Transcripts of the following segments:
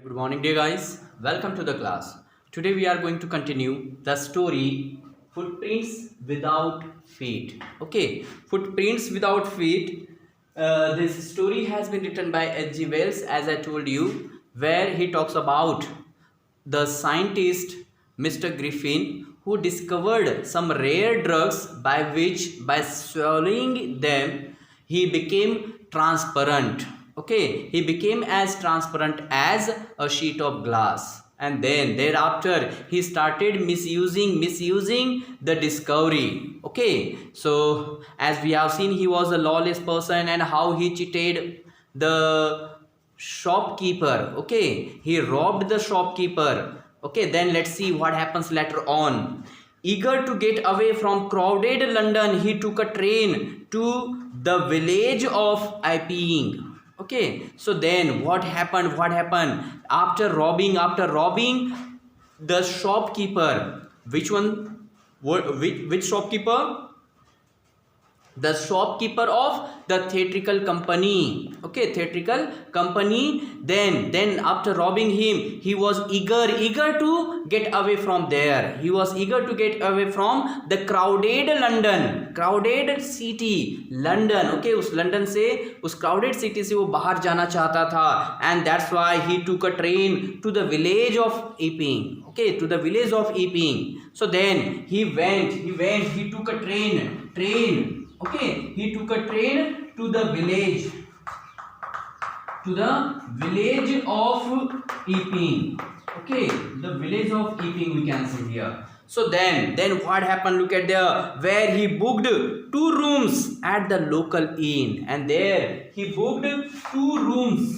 Good morning, dear guys. Welcome to the class. Today we are going to continue the story Footprints Without Feet. Okay, Footprints Without Feet. This story has been written by H.G. Wells, as I told you, where he talks about the scientist Mr. Griffin who discovered some rare drugs by which, by swallowing them, he became transparent. Okay, he became as transparent as a sheet of glass, and then thereafter he started misusing the discovery. Okay, so as we have seen, he was a lawless person and how he cheated the shopkeeper. Okay, he robbed the shopkeeper. Okay, then let's see what happens later on. Eager to get away from crowded London, he took a train to the village of Iping. Okay, so then what happened? After robbing the shopkeeper, which one? Which shopkeeper? The shopkeeper of the theatrical company. Okay, theatrical company. Then after robbing him, he was eager to get away from there. He was eager to get away from the crowded city London. Okay, उस London से, उस crowded city से वो बाहर जाना चाहता था, and that's why he took a train to the village of Epping. Okay, to the village of Epping. So then he took a train. Okay, he took a train to the village of Epping. Okay, the village of Epping we can see here. So then what happened? Look at there, where he booked 2 rooms at the local inn, and there he booked 2 rooms.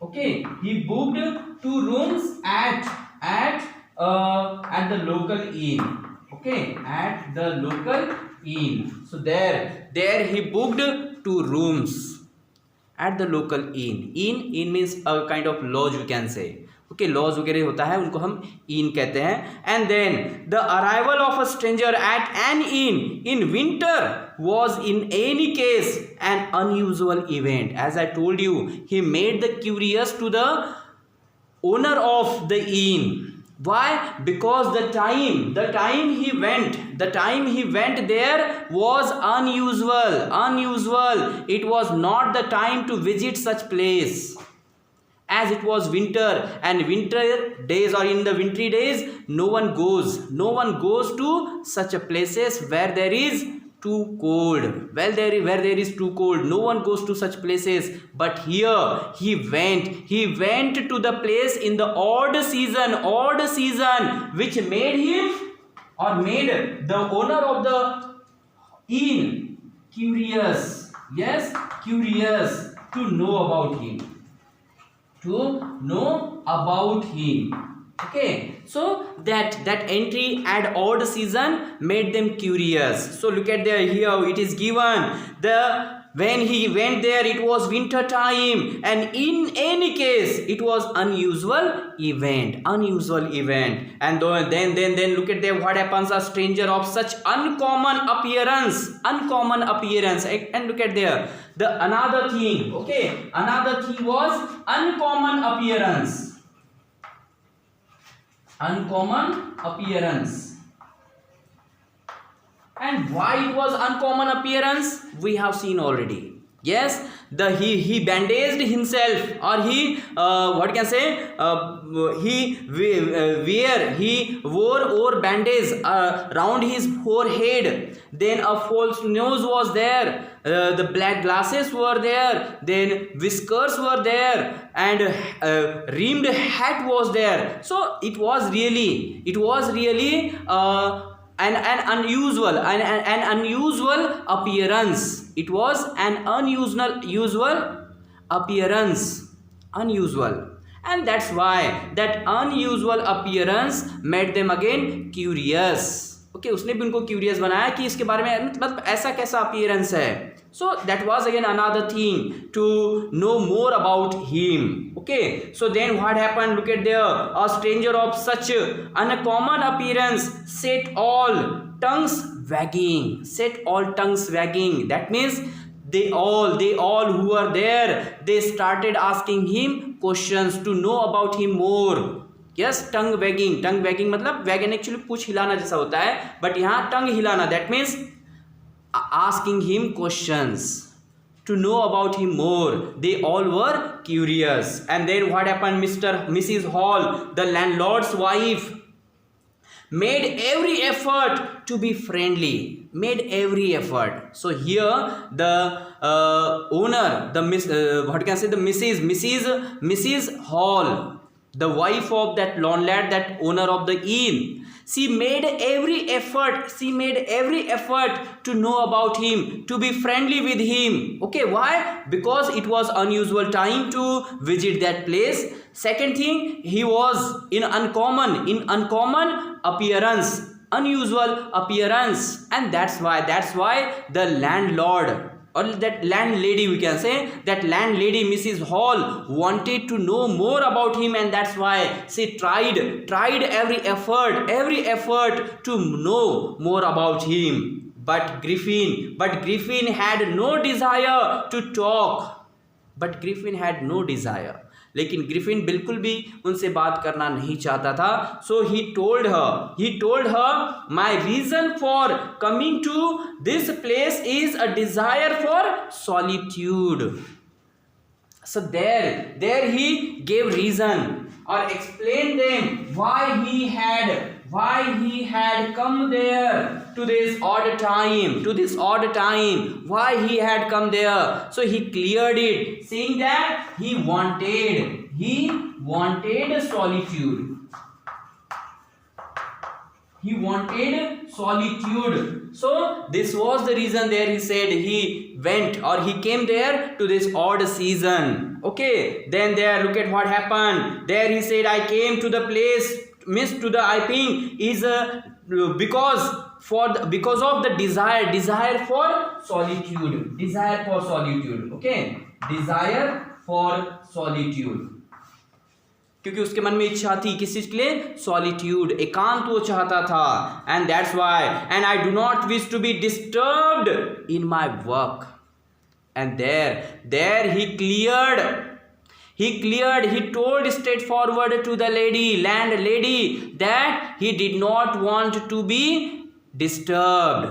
Okay, he booked 2 rooms at the local inn. Okay, at the local inn. So there he booked 2 rooms at the local inn. Inn means a kind of lodge we can say. Okay, lodge वगैरह होता है, उनको हम inn कहते हैं. And then the arrival of a stranger at an inn in winter was in any case an unusual event. As I told you, he made the curious to the owner of the inn. Why? Because the time he went there was unusual. It was not the time to visit such place, as it was winter, and winter days, or in the wintry days, no one goes to such a places where there is too cold. Where there is too cold, no one goes to such places. But here he went to the place in the odd season, which made the owner of the inn curious. Yes, curious to know about him. Okay, so that entry at odd season made them curious. So look at there, here it is given, when he went there it was winter time, and in any case it was unusual event. And then look at there, what happens? A stranger of such uncommon appearance, and look at there, the another thing. Okay, another thing was uncommon appearance. And why it was uncommon appearance, we have seen already. Yes, he bandaged himself, or he he wore bandage around his forehead. Then a false nose was there, the black glasses were there, then whiskers were there, and rimmed hat was there. So it was really an unusual appearance. It was an unusual appearance, and that's why that unusual appearance made them again curious. Okay, उसने भी उनको curious बनाया कि इसके बारे में, मतलब ऐसा कैसा appearance है. So that was again another thing to know more about him. Okay, so then what happened? Look at there, a stranger of such uncommon appearance set all tongues wagging. That means they all who were there, they started asking him questions to know about him more. Yes, tongue wagging मतलब wagging actually पूछ हिलाना जैसा होता है, but यहाँ tongue हिलाना, that means asking him questions to know about him more. They all were curious. And then what happened? Mrs. Hall, the landlord's wife, made every effort to be friendly. Made every effort. So here the owner, the Mrs. Hall, the wife of that landlord, that owner of the inn, she made every effort to know about him, to be friendly with him. Okay, why? Because it was unusual time to visit that place. Second thing, he was in uncommon appearance, unusual appearance, and that's why the landlord, or that landlady, we can say, that landlady Mrs. Hall wanted to know more about him, and that's why she tried every effort to know more about him. But Griffin had no desire to talk. लेकिन Griffin बिल्कुल भी उनसे बात करना नहीं चाहता था. So he told her my reason for coming to this place is a desire for solitude. So there he gave reason or explained them why he had come there to this odd time, why he had come there. So he cleared it, saying that he wanted solitude. He wanted solitude. So this was the reason there he said he went, or he came there to this odd season. Okay, then there, look at what happened. There he said, I came to the place, I think is because of the desire for solitude. Okay, desire for solitude. क्योंकि उसके मन में इच्छा थी किस चीज के लिए? सॉलिट्यूड, एकांत वो चाहता था. And that's why, and I do not wish to be disturbed in my work. And there he told straightforward to the landlady that he did not want to be disturbed.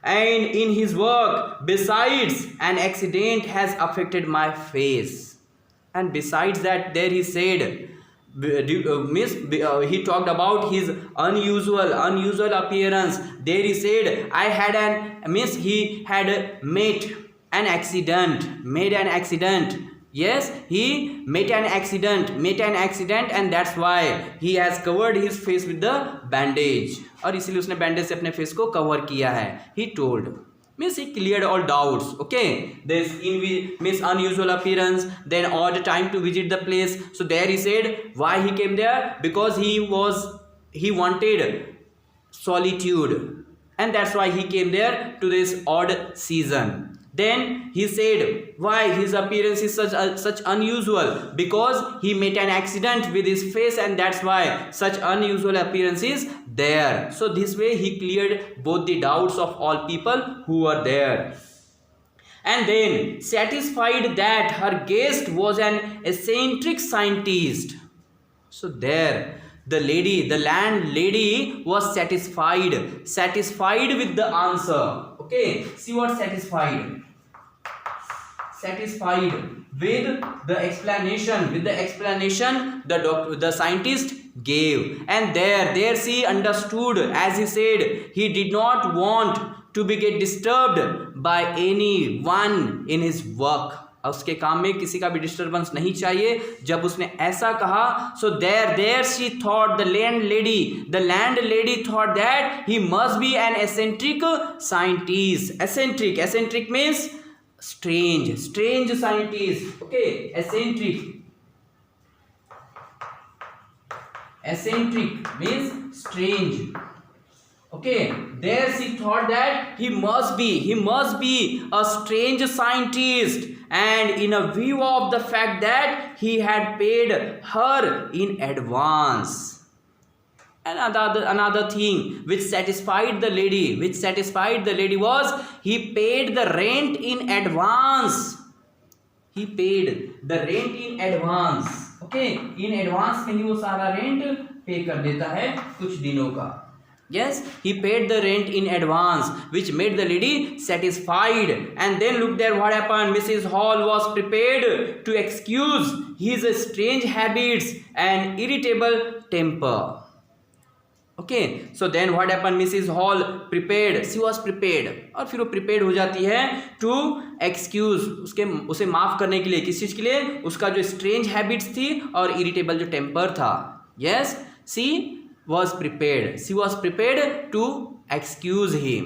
And in his work, besides, an accident has affected my face. And besides that, there he said, he talked about his unusual appearance. There he said, he had made an accident. Yes, he made an accident, and that's why he has covered his face with the bandage. और इसीलिए उसने bandage से अपने face को cover किया है. He told, means he cleared all doubts. Okay, this unusual appearance, then odd time to visit the place. So there he said why he came there, because he wanted solitude, and that's why he came there to this odd season. Then he said why his appearance is such unusual, because he made an accident with his face, and that's why such unusual appearance is there. So this way he cleared both the doubts of all people who were there. And then, satisfied that her guest was an eccentric scientist. So there the landlady was satisfied with the answer. Okay, see what satisfied with the explanation the scientist gave. And there she understood, as he said, he did not want to be get disturbed by anyone in his work. उसके काम में किसी का भी disturbance नहीं चाहिए. जब उसने ऐसा कहा, so there she thought, the landlady thought that he must be an eccentric scientist. Eccentric means strange scientist. Okay, eccentric means strange. Okay, there she thought that he must be a strange scientist, and in a view of the fact that he had paid her in advance. And another thing which satisfied the lady was he paid the rent in advance. He paid the rent in advance. Okay, in advance में ही वो सारा rent पे कर देता है कुछ दिनों का. Yes, he paid the rent in advance, which made the lady satisfied. And then look there what happened. Mrs. Hall was prepared to excuse his strange habits and irritable temper. Okay, so then what happened? Mrs. Hall prepared, she was prepared, और फिर वो prepared हो जाती है to excuse, उसे माफ करने के लिए. किस चीज़ के लिए? उसका जो strange habits थी और irritable जो temper था. Yes, she was prepared to excuse him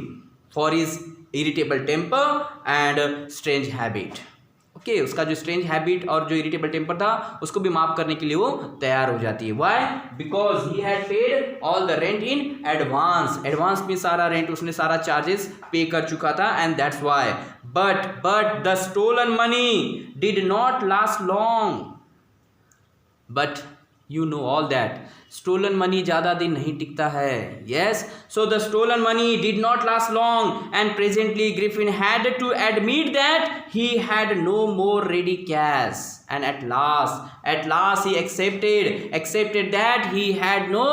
for his irritable temper and strange habit. Okay उसका जो स्ट्रेंज हैबिट और जो इरिटेबल टेम्पर था उसको भी माफ करने के लिए वो तैयार हो जाती है. Why? Because he had paid all the rent in advance में सारा रेंट उसने सारा चार्जेस पे कर चुका था. And that's why. But the stolen money did not last long. But you know all that stolen money ज़्यादा दिन नहीं टिकता है. Yes, so the stolen money did not last long and presently Griffin had to admit that he had no more ready cash. And at last he accepted that he had no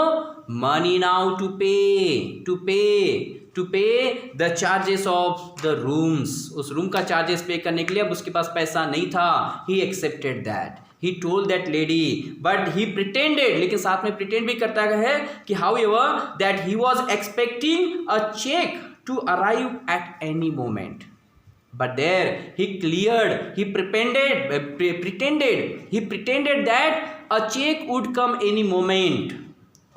money now to pay the charges of the rooms. उस room का charges पे करने के लिए अब उसके पास पैसा नहीं था. He accepted that. He told that lady, but he pretended, लेकिन साथ में pretend भी करता है कि however that he was expecting a check to arrive at any moment. But there he pretended that a check would come any moment.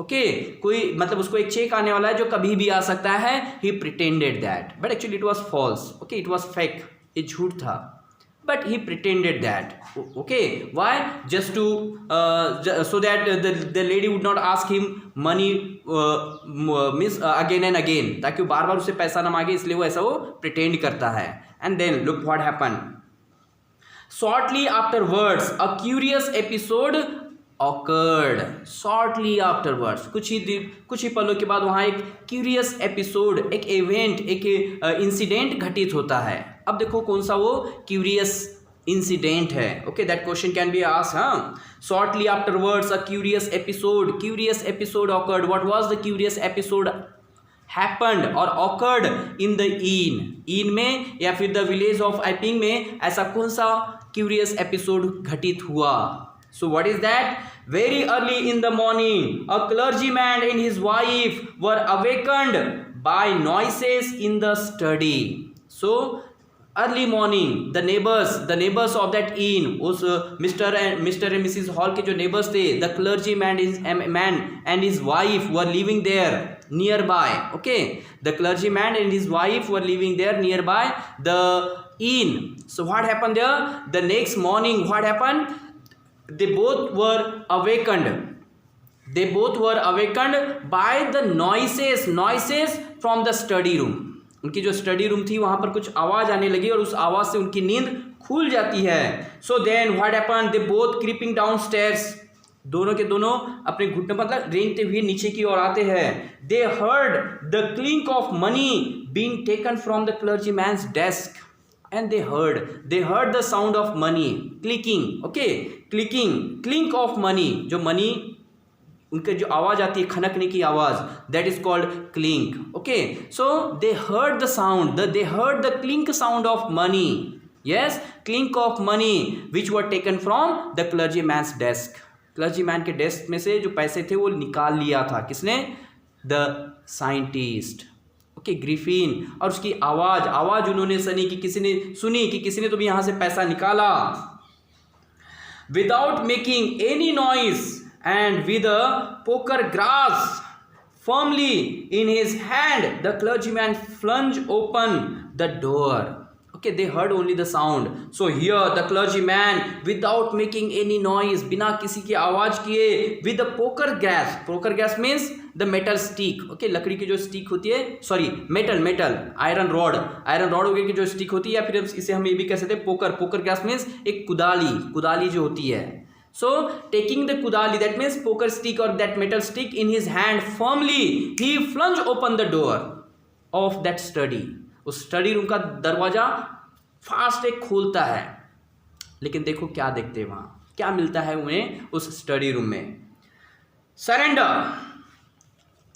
Okay, कोई मतलब उसको एक चेक आने वाला है जो कभी भी आ सकता है. He pretended that, but actually it was false. Okay, it was fake. ये झूठ था. But he pretended that. Okay, why? Just to so that the lady would not ask him money again and again, ताकि वो बार बार उससे पैसा ना मांगे, इसलिए वो ऐसा वो pretend करता है. And then look what happened. Shortly afterwards, a curious episode occurred. Shortly afterwards, कुछ ही पलों के बाद वहाँ एक curious episode, एक event, एक incident घटित होता है. अब देखो कौन सा वो curious incident है. Okay, that question can be asked. Shortly afterwards, a curious episode occurred. What was the curious episode? Happened or occurred in the inn में या फिर the village of Iping में ऐसा कौन सा curious episode घटित हुआ? So what is that? Very early in the morning, a clergyman and his wife were awakened by noises in the study. So early morning, the neighbors of that inn, उस Mr. and Mrs. Hall के जो neighbors थे, the clergyman and his wife were living there nearby. Okay, the clergyman and his wife were living there nearby the inn. So what happened there? The next morning, what happened? They both were awakened by the noises from the study room. उनकी जो study room थी वहाँ पर कुछ आवाज़ आने लगी और उस आवाज़ से उनकी नींद खुल जाती है. So then what happened? They both creeping downstairs. दोनों के दोनों अपने घुटने मतलब रेंगते हुए नीचे की ओर आते हैं. They heard the clink of money being taken from the clergyman's desk. And they heard the sound of money clicking. Okay, clink of money. जो money उनके जो आवाज़ आती है खनकने की आवाज़, that is called clink. Okay, so they heard the clink sound of money. Yes, clink of money which were taken from the clergyman's desk. clergyman के desk में से जो पैसे थे वो निकाल लिया था किसने? The scientist. Okay, Griffin. और उसकी आवाज़ उन्होंने सुनी कि किसी ने तो भी यहाँ से पैसा निकाला. Without making any noise and with a poker grass firmly in his hand the clergyman flange open the door. Okay, they heard only the sound. So here the clergyman, without making any noise, बिना किसी की आवाज़ किए, with the poker gas means the metal stick. Okay, लकड़ी की जो stick होती है, सॉरी मेटल आयरन रॉड वगैरह की जो स्टिक होती है, या फिर इसे हम ये भी कह सकते हैं पोकर gas means एक कुदाली जो होती है. So taking the kudali, that means poker stick or that metal stick in his hand firmly, he flung open the door of that study. उस स्टडी रूम का दरवाजा फास्ट एक खोलता है, लेकिन देखो क्या देखते हैं वहां, क्या मिलता है उन्हें उस स्टडी रूम में. Surrender,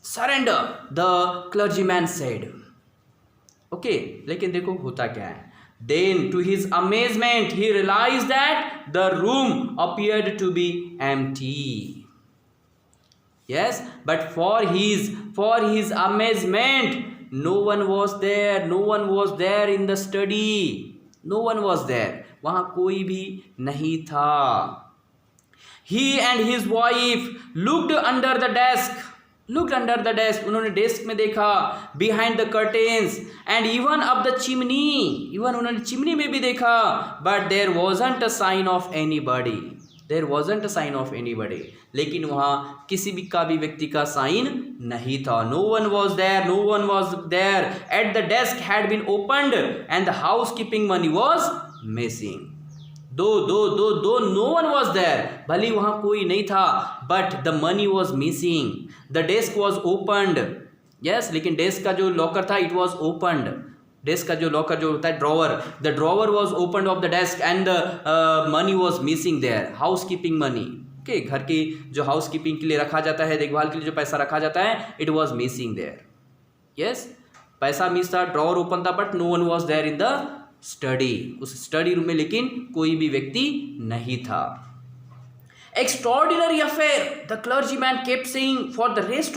surrender, the clergyman said. Okay, लेकिन देखो होता क्या है. Then to his amazement he realized that the room appeared to be empty. Yes, but for his amazement, no one was there. No one was there in the study. No one was there. वहाँ कोई भी नहीं था. He and his wife looked under the desk. उन्होंने desk में देखा. Behind the curtains and even up the chimney. उन्होंने chimney में भी देखा. But there wasn't a sign of anybody. लेकिन वहाँ किसी भी का भी व्यक्ति का साइन नहीं था. No one was there. At the desk had been opened and the housekeeping money was missing. दो no one was there. भले वहाँ कोई नहीं था, but the money was missing. The desk was opened. Yes, लेकिन desk का जो locker था, it was opened. डेस्क का जो लॉकर जो होता है, drawer, the drawer was opened of the desk and the money was missing there. Housekeeping money. Okay, घर की जो हाउसकीपिंग के लिए रखा जाता है, देखभाल के लिए जो पैसा रखा जाता है, it was missing there. Yes, पैसा मिस था, ड्रॉवर ओपन था, but no one was there in the study. उस स्टडी रूम में लेकिन कोई भी व्यक्ति नहीं था. Extraordinary affair, the clergyman kept saying for the rest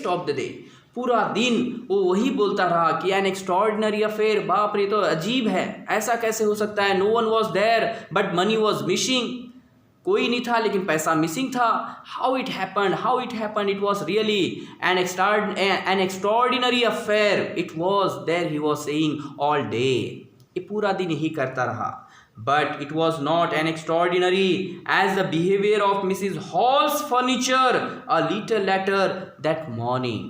of the day. पूरा दिन वो वही बोलता रहा कि एन एक्स्ट्रॉर्डिनरी अफेयर, बाप रे तो अजीब है, ऐसा कैसे हो सकता है. No one was there but money was missing. कोई नहीं था लेकिन पैसा मिसिंग था. How it happened, it was really an extraordinary affair. It was there, he was saying all day. ये पूरा दिन यही करता रहा. But it was not an extraordinary as the behaviour of Mrs Hall's furniture a little later that morning.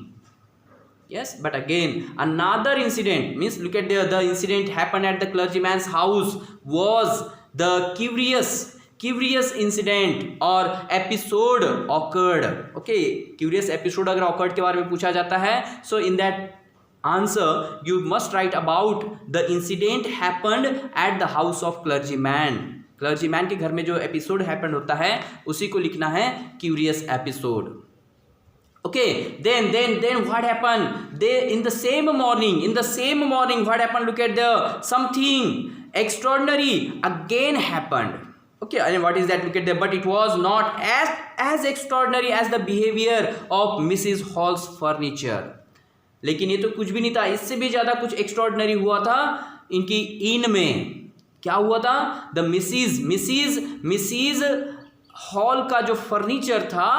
Yes, but again another incident, means look at the incident happened at the clergyman's house was the curious incident or episode occurred. Okay, curious episode अगर occurred के बारे में पूछा जाता है, so in that answer you must write about the incident happened at the house of clergyman. clergyman के घर में जो episode happened होता है उसी को लिखना है curious episode. Okay, then what happened? In the same morning, what happened? Look at the something extraordinary again happened. Okay, and what is that? Look at the, but it was not as extraordinary as the behavior of Mrs. Hall's furniture. लेकिन ये तो कुछ भी नहीं था, इससे भी ज्यादा कुछ एक्स्ट्रॉर्डिनरी हुआ था इनकी इन में. क्या हुआ था? द मिसिज हॉल का जो फर्नीचर था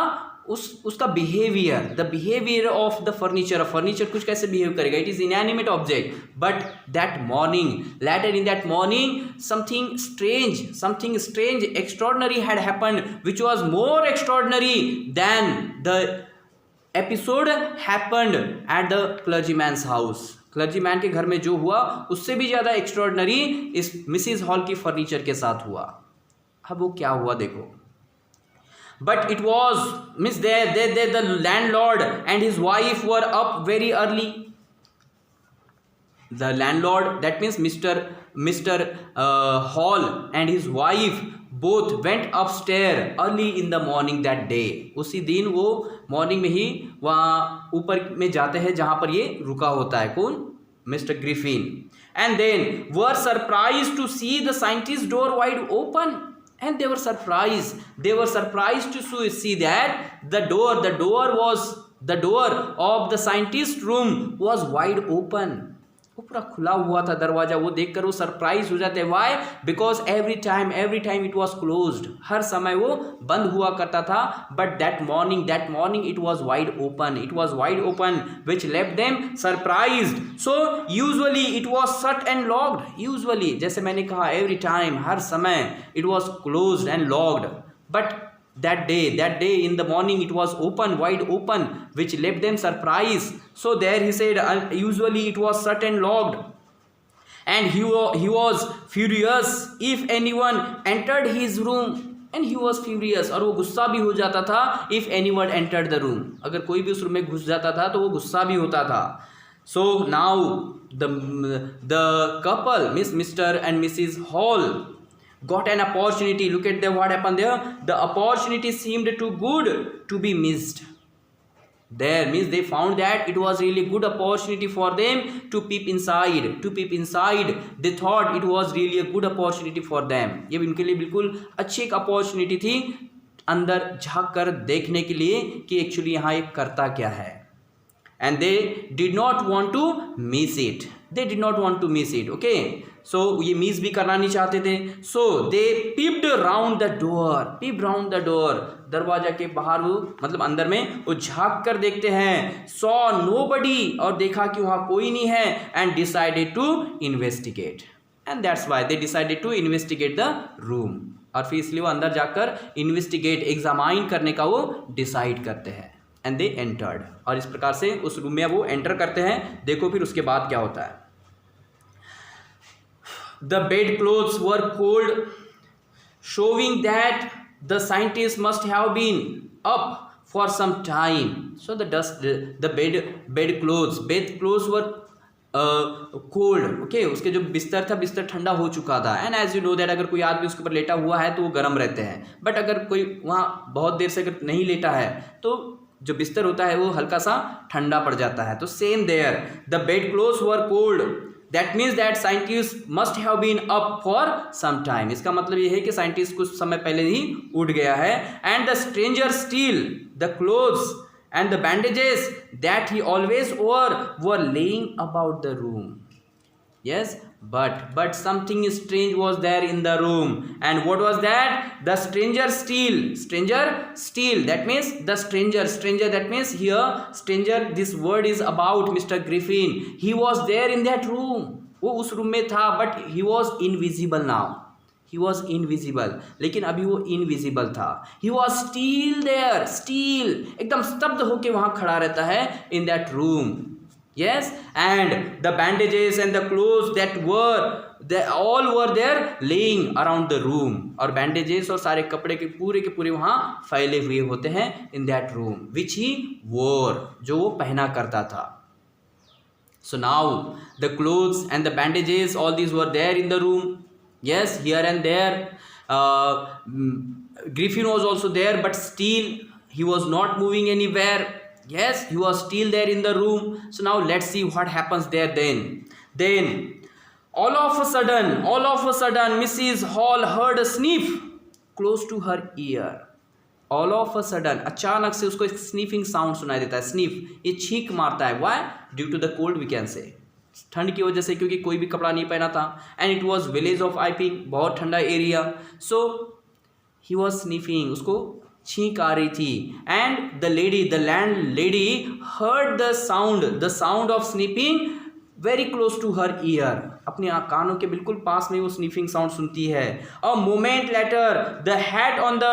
उसका behaviour, the behaviour of the furniture. Furniture कुछ कैसे बिहेव करेगा? It is inanimate object, but that morning, later in that morning something strange extraordinary had happened which was more extraordinary than the episode happened at the clergyman's house. Clergyman के घर में जो हुआ उससे भी ज्यादा एक्स्ट्रॉर्डिनरी इस मिसिज हॉल की फर्नीचर के साथ हुआ. अब वो क्या हुआ देखो. But it was, means the landlord and his wife were up very early. The landlord, that means Mr. Hall and his wife both went upstairs early in the morning that day. उसी दिन वो morning में ही वहाँ ऊपर में जाते हैं जहाँ पर ये रुका होता है. कौन? Mr. Griffin. And then were surprised to see the scientist's door wide open. And they were surprised to see that the door of the scientist room was wide open. वो पूरा खुला हुआ था दरवाजा. वो देखकर वो सरप्राइज हो जाते हैं. Why? Because every time it was closed. हर समय वो बंद हुआ करता था. But that morning it was wide open which left them surprised. So usually it was shut and locked. Usually जैसे मैंने कहा, एवरी टाइम, हर समय it was closed and locked. But that day in the morning it was wide open, which left them surprised. So there he said, usually it was shut and locked, and he was furious if anyone entered his room. And he was furious, और वो गुस्सा भी हो जाता था if anyone entered the room, अगर कोई भी उस रूम में घुस जाता था तो वो गुस्सा भी होता था. So now the couple mister and Mrs hall got an opportunity. Look at what happened there. The opportunity seemed too good to be missed. There means they found that it was really good opportunity for them to peep inside. They thought it was really a good opportunity for them. ये उनके लिए बिल्कुल अच्छी एक opportunity थी अंदर झांक कर देखने के लिए कि एक्चुअली यहाँ ये करता क्या है. And they did not want to miss it. Okay. So ये मिस भी करना नहीं चाहते थे. So they peeped round the door. दरवाजा के बाहर वो मतलब अंदर में वो झांक कर देखते हैं. Saw nobody, और देखा कि वहाँ कोई नहीं है. And decided to investigate. And that's why they decided to investigate the room. और फिर इसलिए वो अंदर जाकर इन्वेस्टिगेट एग्जामाइन करने का वो डिसाइड करते हैं. एंड दे एंटर्ड, और इस प्रकार से उस रूम में वो एंटर करते हैं. देखो फिर उसके बाद क्या होता है. The bedclothes were cold, showing that the scientist must have been up for some time. So the bedclothes were cold. Okay, उसके जो बिस्तर था, बिस्तर ठंडा हो चुका था. And as you know that अगर कोई आदमी उसके ऊपर लेटा हुआ है तो वो गर्म रहते हैं. बट अगर कोई वहाँ बहुत देर से अगर नहीं लेटा है तो जो बिस्तर होता है वो हल्का सा ठंडा पड़ जाता है. तो same there, the bedclothes were cold, that means that scientist must have been up for some time. इसका मतलब ये है कि साइंटिस्ट कुछ समय पहले ही उठ गया है. And the stranger steel the clothes and the bandages that he always were laying about the room. Yes, but something strange was there in the room. And what was that? The stranger steel. That means the stranger. That means here stranger, this word is about Mr. Griffin. He was there in that room. वो उस room में था, but he was invisible now. He was invisible, लेकिन अभी वो invisible था. He was still there, एकदम स्तब्ध होके वहाँ खड़ा रहता है in that room. Yes, and the bandages and the clothes they all were there laying around the room. और bandages और सारे कपड़े के पूरे वहाँ फैले हुए होते हैं in that room, which he wore, जो वो पहना करता था. So now the clothes and the bandages, all these were there in the room. Yes, here and there. Griffin was also there, but still he was not moving anywhere. Yes, he was still there in the room. So now let's see what happens there then. All of a sudden, Mrs. Hall heard a sniff close to her ear. All of a sudden, अचानक से उसको एक sniffing sound सुनाई देता है. Sniff, ये छींक मारता है. Why? Due to the cold, we can say. ठंड की वजह से, क्योंकि कोई भी कपड़ा नहीं पहना था. And it was village of Iping, बहुत ठंडा area. So he was sniffing, उसको छींक आ रही थी. And the landlady heard the sound of sniffing very close to her ear. अपने कानों के बिल्कुल पास में वो स्निफिंग साउंड सुनती है. A moment later the hat on the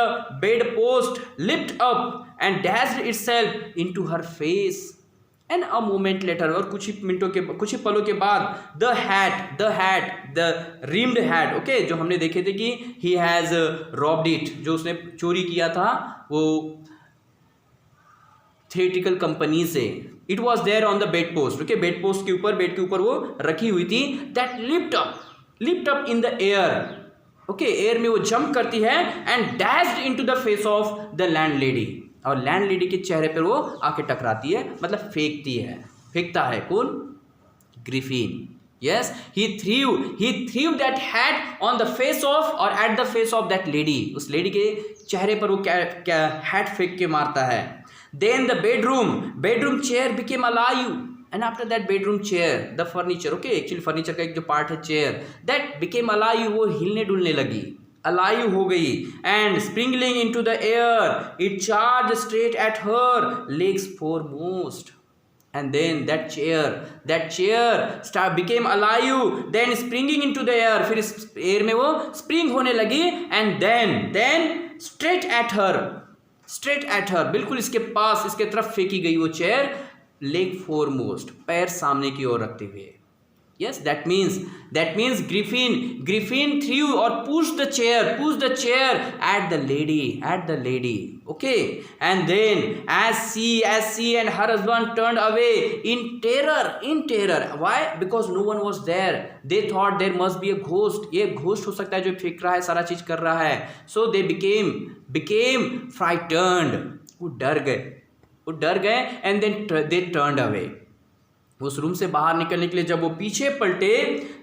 bedpost lift up and dashed itself into her face. And a moment later, और कुछ ही पलों के बाद द रिम्ड हैट, ओके, जो हमने देखे थे कि ही हैज़ रॉब्ड इट, जो उसने चोरी किया था वो थिएट्रिकल कंपनी से. It was there on the bedpost. Okay, bed के ऊपर वो रखी हुई थी. That lift up in the air. Okay, air में वो जंप करती है. And dashed into the face of the landlady, और लैंड लेडी के चेहरे पर वो आके टकराती है, मतलब फेंकता है. कौन? Griffin. Yes, he threw that hat on the face of, और at the face of that lady. उस लेडी के चेहरे पर वो क्या हैट फेंक के मारता है. Then the bedroom chair became alive. And after that bedroom chair, the furniture, okay, actually furniture का एक जो पार्ट है चेयर, दैट बिकेम अलाइव, वो हिलने डुलने लगी, अलाइव हो गई. And springing into the air it charge straight at her legs foremost. And then that chair became alive, then springing into the air. फिर इस एयर में वो स्प्रिंग होने लगी. And then straight at her, बिल्कुल इसके पास, इसके तरफ फेंकी गई वो चेयर, लेग फोरमोस्ट, पैर सामने की ओर रखते हुए. Yes, that means Griffin threw or pushed the chair at the lady. Okay, and then as she and her husband turned away in terror. Why? Because no one was there. They thought there must be a ghost. ये ghost हो सकता है जो फेंक रहा है, सारा चीज कर रहा है. So they became frightened. वो डर गए and then they turned away. उस रूम से बाहर निकलने के लिए जब वो पीछे पलटे,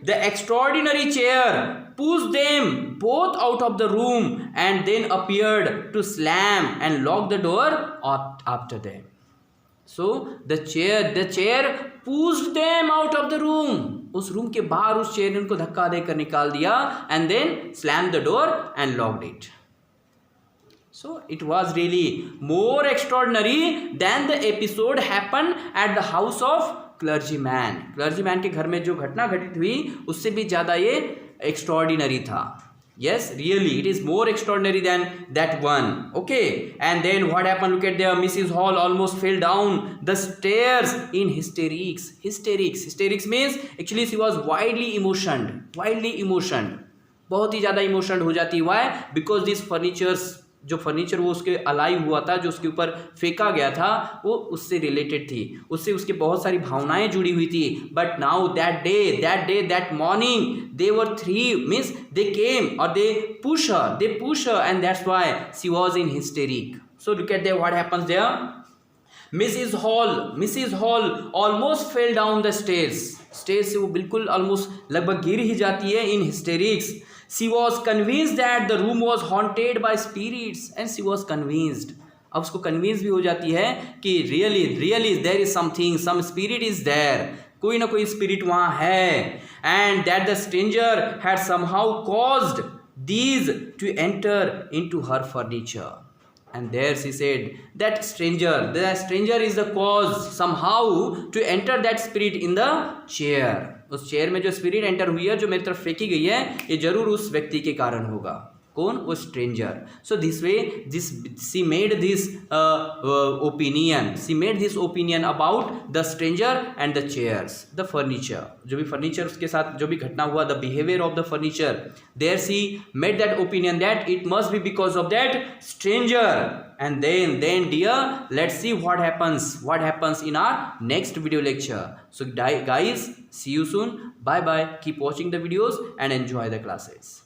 the extraordinary chair pushed them both out of the room and then appeared to slam and lock the door after them. So the chair pushed them out of the room. उस रूम के बाहर उस chair ने उनको धक्का देकर निकाल दिया and then slammed the door and locked it. So it was really more extraordinary than the episode happened at the house of clergyman के घर में जो घटना घटित हुई उससे भी ज़्यादा ये एक्स्ट्रॉर्डिनरी था. Yes, really, it is more extraordinary than that one. Okay, and then what happened? Look at there, Mrs. Hall almost fell down the stairs in hysterics. Hysterics means actually she was widely emotioned. बहुत ही ज़्यादा emotioned हो जाती. Why? Because these जो furniture वो उसके अलाई हुआ था, जो उसके ऊपर फेंका गया था, वो उससे रिलेटेड थी, उससे उसके बहुत सारी भावनाएं जुड़ी हुई थी. But now that morning they were three means they came और they push her and that's why she was in hysteric. So look at there what happens there. Mrs. Hall almost fell down the stairs से वो बिल्कुल almost लगभग गिर ही जाती है in hysterics. She was convinced that the room was haunted by spirits and she was convinced. अब उसको convince भी हो जाती है कि really there is some spirit is there. कोई ना कोई spirit वहाँ है. And that the stranger had somehow caused these to enter into her furniture. And there she said that stranger is the cause somehow to enter that spirit in the chair. उस chair में जो spirit enter हुई है, जो मेरी तरफ फेंकी गई है, ये जरूर उस व्यक्ति के कारण होगा. कौन? वो stranger. So this way she made this opinion about the stranger and the chairs, the furniture. जो भी फर्नीचर उसके साथ जो भी घटना हुआ, the behaviour of the furniture, there she made that opinion that it must be because of that stranger. And then dear, let's see what happens in our next video lecture. So guys, see you soon. Bye. Keep watching the videos and enjoy the classes.